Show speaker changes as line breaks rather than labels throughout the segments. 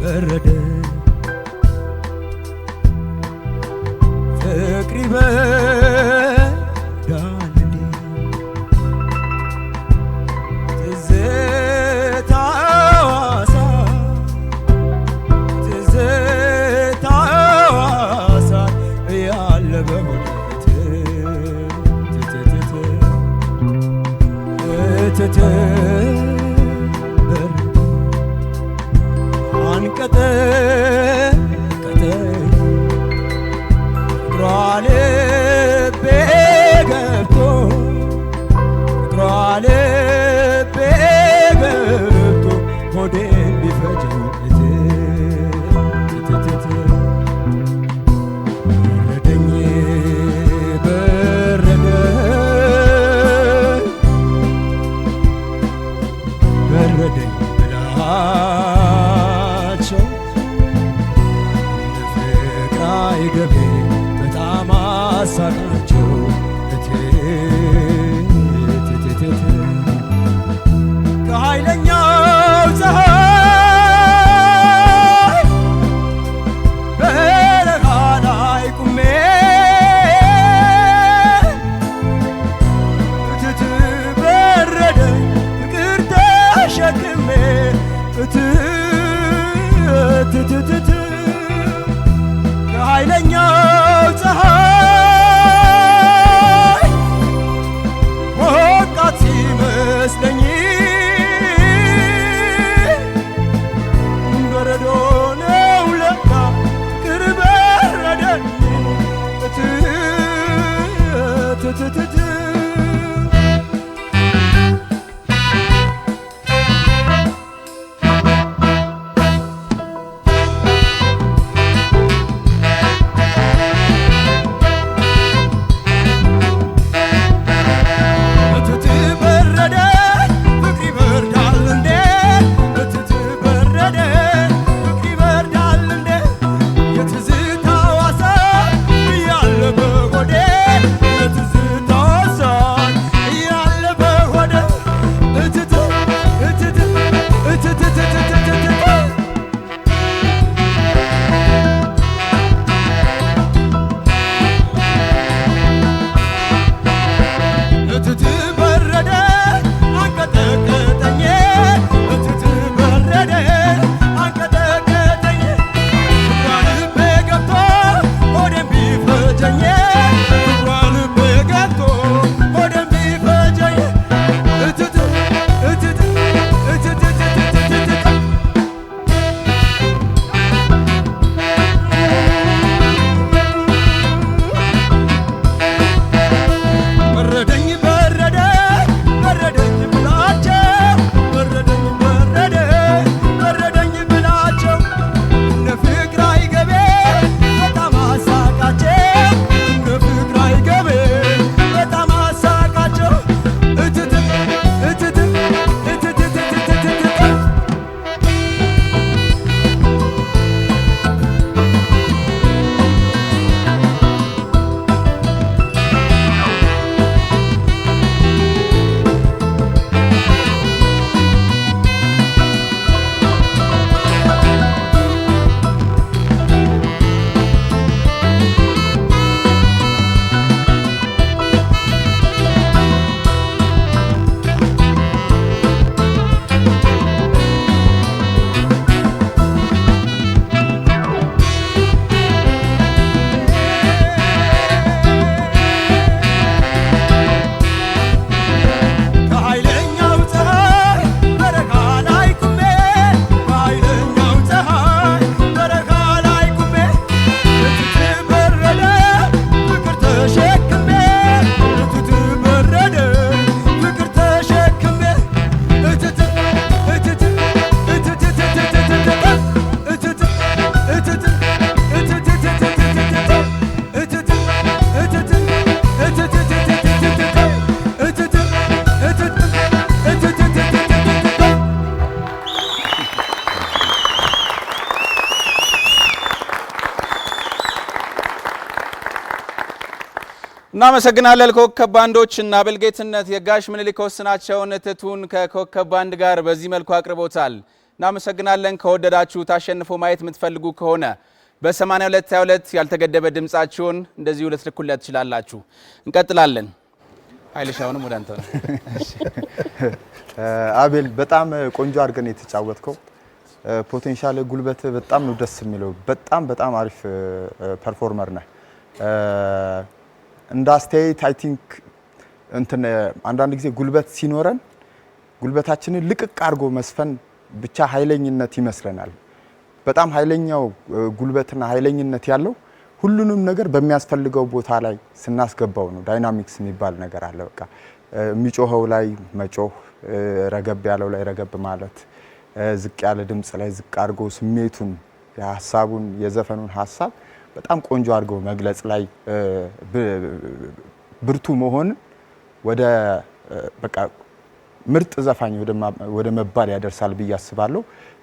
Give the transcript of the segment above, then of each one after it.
በረደ ፍቅሪ በዳን እንዴ ትዝታዋሳ ያለ በሆነት አንቀጠቀጠኝ ፍቅሯ ልቤ ገብቶ ሆዴን ቢፈጀኝ በረደኝ ብላቸው ፍቅር አይገቤ በጣም አሳቃቸው ከኃይለኛው ፀሐይ በረሃ ላይ ቁሜ በረደኝ ፍቅር ተሸክሜ ከኃይለኛው ፀሐይ ሞቃት ሲመስለኝ በረዶ ነው ለካ ፍቅር በረደኝ
እናመሰግናለን ኮከብ ባንዶች እና በልጌትነት የጋሽ ምኒልክ ወስናቸውን እትቱን ከኮከብ ባንድ ጋር በዚህ መልኩ አቅርቦታል። እናመሰግናለን። ከወደዳችሁ ታሸንፎ ማየት የምትፈልጉ ከሆነ በ8222 ያልተገደበ ድምጻችሁን እንደዚሁ ልትልኩለት ትችላላችሁ። እንቀጥላለን። ኃይለሻውንም ወደ አንተ ነው።
አቤል በጣም ቆንጆ አድርገን የተጫወትከው ፖቴንሻል ጉልበት በጣም ነው ደስ የሚለው። በጣም አሪፍ ፐርፎርመር ነህ። እንደ አስተያየት አይ ቲንክ እንትን አንዳንድ ጊዜ ጉልበት ሲኖረን ጉልበታችንን ልቅቅ አድርጎ መስፈን ብቻ ኃይለኝነት ይመስለናል። በጣም ኃይለኛው ጉልበትና ኃይለኝነት ያለው ሁሉንም ነገር በሚያስፈልገው ቦታ ላይ ስናስገባው ነው። ዳይናሚክስ የሚባል ነገር አለ። በቃ የሚጮኸው ላይ መጮህ፣ ረገብ ያለው ላይ ረገብ ማለት፣ ዝቅ ያለ ድምጽ ላይ ዝቅ አድርጎ ስሜቱን፣ የሐሳቡን፣ የዘፈኑን ሐሳብ በጣም ቆንጆ አድርጎ መግለጽ ላይ ብርቱ መሆን ወደ በቃ ምርጥ ዘፋኝ ወደ መባል ያደርሳል ብዬ አስባለሁ።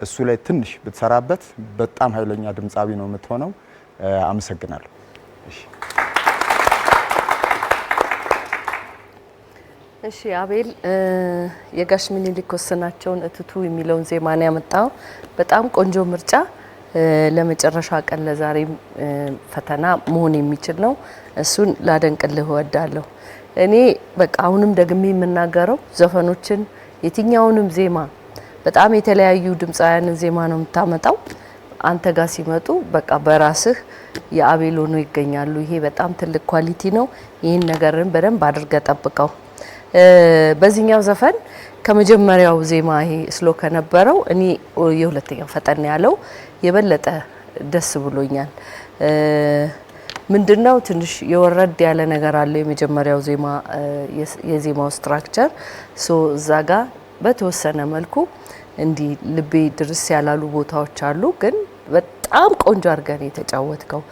እሱ ላይ ትንሽ ብትሰራበት በጣም ኃይለኛ ድምጻዊ ነው የምትሆነው። አመሰግናለሁ።
እሺ አቤል የጋሽ ምኒልክ ወሰናቸውን እትቱ የሚለውን ዜማ ነው ያመጣው። በጣም ቆንጆ ምርጫ፣ ለመጨረሻ ቀን ለዛሬ ፈተና መሆን የሚችል ነው። እሱን ላደንቅልህ እወዳለሁ። እኔ በቃ አሁንም ደግሜ የምናገረው ዘፈኖችን የትኛውንም ዜማ በጣም የተለያዩ ድምጻውያንን ዜማ ነው የምታመጣው። አንተ ጋር ሲመጡ በቃ በራስህ የአቤል ሆኖ ይገኛሉ። ይሄ በጣም ትልቅ ኳሊቲ ነው። ይህን ነገርን በደንብ አድርገህ ጠብቀው። በዚህኛው ዘፈን ከመጀመሪያው ዜማ ይሄ ስሎ ከነበረው እኔ የሁለተኛው ፈጠን ያለው የበለጠ ደስ ብሎኛል። ምንድነው ትንሽ የወረድ ያለ ነገር አለ የመጀመሪያው ዜማ የዜማው ስትራክቸር እዛ ጋር በተወሰነ መልኩ እንዲ ልቤ ድርስ ያላሉ ቦታዎች አሉ። ግን በጣም ቆንጆ አድርገን የተጫወትከው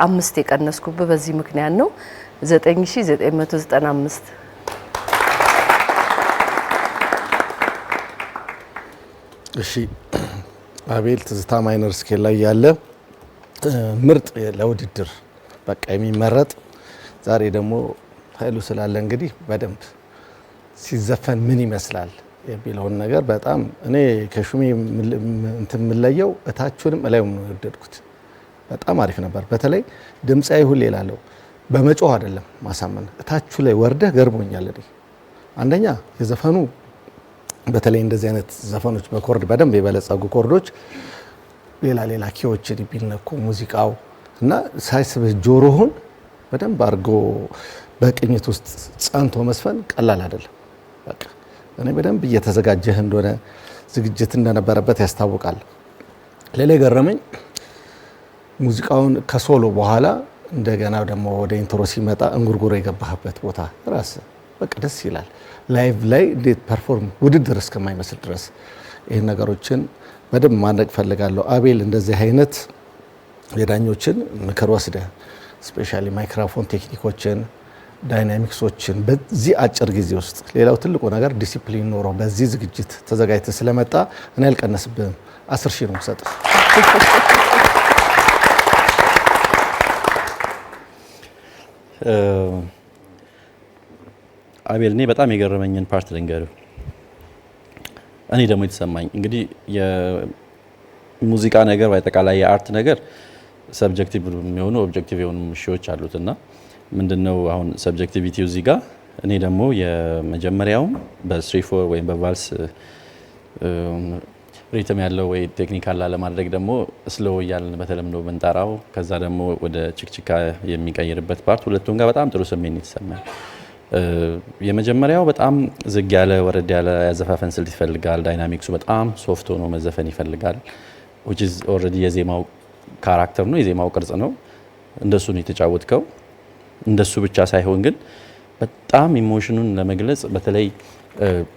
5 የቀነስኩበት በዚህ ምክንያት ነው። 9995
እሺ አቤል ትዝታ ማይነር ስኬል ላይ ያለ ምርጥ ለውድድር በቃ የሚመረጥ ዛሬ ደግሞ ኃይሉ ስላለ እንግዲህ በደንብ ሲዘፈን ምን ይመስላል የሚለውን ነገር በጣም እኔ ከሹሜ እንትን የምለየው እታችሁንም እላዩም ነው የወደድኩት። በጣም አሪፍ ነበር። በተለይ ድምጻዊ ሁሌ እላለሁ በመጮህ አይደለም ማሳመን፣ እታችሁ ላይ ወርደህ ገርሞኛል። እኔ አንደኛ የዘፈኑ በተለይ እንደዚህ አይነት ዘፈኖች በኮርድ በደንብ የበለጸጉ ኮርዶች ሌላ ኪዎችን ቢነኩ ሙዚቃው እና ሳይስብህ ጆሮህን በደንብ አድርጎ በቅኝት ውስጥ ጸንቶ መስፈን ቀላል አይደለም። በቃ እኔ በደንብ እየተዘጋጀህ እንደሆነ ዝግጅት እንደነበረበት ያስታውቃል። ሌላ ገረመኝ ሙዚቃውን ከሶሎ በኋላ እንደገና ደግሞ ወደ ኢንትሮ ሲመጣ እንጉርጉሮ የገባህበት ቦታ ራስ በቃ ደስ ይላል። ላይቭ ላይ እንዴት ፐርፎርም ውድድር እስከማይመስል ድረስ ይሄን ነገሮችን በደንብ ማድረግ ፈልጋለሁ። አቤል እንደዚህ አይነት የዳኞችን ምክር ወስደህ ስፔሻሊ ማይክሮፎን ቴክኒኮችን ዳይናሚክሶችን በዚህ አጭር ጊዜ ውስጥ ሌላው ትልቁ ነገር ዲሲፕሊን ኖሮ በዚህ ዝግጅት ተዘጋጅተህ ስለመጣ እኔ አልቀነስብህም 10,000 ነው የምሰጥህ።
አቤል እኔ በጣም የገረመኝን ፓርት ልንገርህ። እኔ ደግሞ የተሰማኝ እንግዲህ የሙዚቃ ነገር በአጠቃላይ የአርት ነገር ሰብጀክቲቭ የሚሆኑ ኦብጀክቲቭ የሆኑ ምሽዎች አሉትና ምንድነው አሁን ሰብጀክቲቪቲው እዚህ ጋር እኔ ደግሞ የመጀመሪያውም በ3/4 ወይም በቫልስ ሪትም ያለው ወይ ቴክኒካል ለማድረግ ደግሞ ስሎው እያልን በተለምዶ ብንጠራው ከዛ ደግሞ ወደ ችክችካ የሚቀይርበት ፓርት ሁለቱም ጋር በጣም ጥሩ ስሜት ይሰማል። የመጀመሪያው በጣም ዝግ ያለ ወረድ ያለ ያዘፋፈን ስልት ይፈልጋል። ዳይናሚክሱ በጣም ሶፍት ሆኖ መዘፈን ይፈልጋል። which is already የዜማው ካራክተር ነው፣ የዜማው ቅርጽ ነው። እንደሱ ነው የተጫወትከው። እንደሱ ብቻ ሳይሆን ግን በጣም ኢሞሽኑን ለመግለጽ በተለይ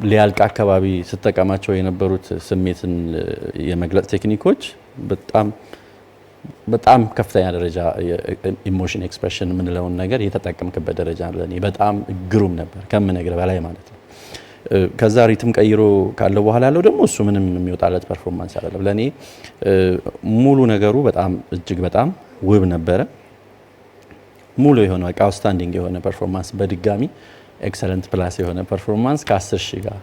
ሊያልቅ አካባቢ ስትጠቀማቸው የነበሩት ስሜትን የመግለጽ ቴክኒኮች በጣም ከፍተኛ ደረጃ ኢሞሽን ኤክስፕሬሽን የምንለውን ነገር የተጠቀምክበት ደረጃ ለኔ በጣም ግሩም ነበር ከምነግርህ በላይ ማለት ነው። ከዛ ሪትም ቀይሮ ካለው በኋላ ያለው ደግሞ እሱ ምንም የሚወጣለት ፐርፎርማንስ አይደለም። ለኔ ሙሉ ነገሩ በጣም እጅግ በጣም ውብ ነበረ። ሙሉ የሆነ በቃ አውትስታንዲንግ የሆነ ፐርፎርማንስ፣ በድጋሚ ኤክሰለንት ፕላስ የሆነ ፐርፎርማንስ ከ10,000 ጋር